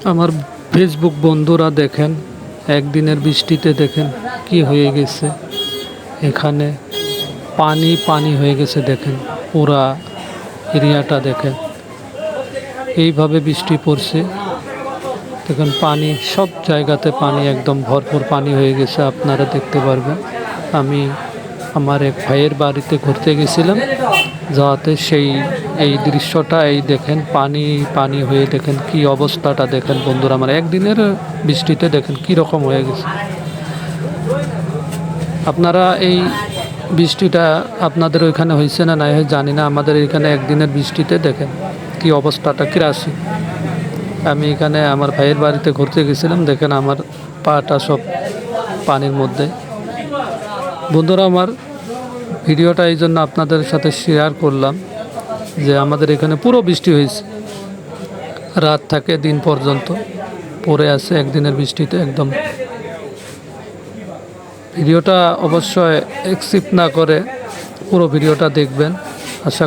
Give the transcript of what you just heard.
আমার ফেসবুক বন্ধুরা দেখেন, একদিনের বৃষ্টিতে দেখেন কি হয়ে গেছে। এখানে পানি পানি হয়ে গেছে, দেখেন পুরা এরিয়াটা দেখেন। এইভাবে বৃষ্টি পড়ছে, দেখেন পানি সব জায়গাতে, পানি একদম ভরপুর পানি হয়ে গেছে, আপনারা দেখতে পারবেন। আমি আমার এক ভাইয়ের বাড়িতে ঘুরতে গেছিলাম, যাতে এই দৃশ্যটা এই দেখেন, পানি পানি হয়ে দেখেন কি অবস্থাটা দেখেন বন্ধুরা। আমার একদিনের বৃষ্টিতে দেখেন কি রকম হয়ে গেছে। আপনারা এই বৃষ্টিটা আপনাদের ওইখানে হয়েছে না নাই জানি না, আমাদের এখানে একদিনের বৃষ্টিতে দেখেন কি অবস্থাটা কিরাসি। আমি এখানে আমার ভাইয়ের বাড়িতে ঘুরতে গেছিলাম, দেখেন আমার পাটা সব পানির মধ্যে। বন্ধুরা, আমার ভিডিওটা এই জন্য আপনাদের সাথে শেয়ার করলাম যে আমাদের এখানে পুরো বৃষ্টি হয়েছে, রাত থেকে দিন পর্যন্ত পড়ে আছে একদিনের বৃষ্টিতে একদম। ভিডিওটা অবশ্যই স্কিপ না করে পুরো ভিডিওটা দেখবেন, আশা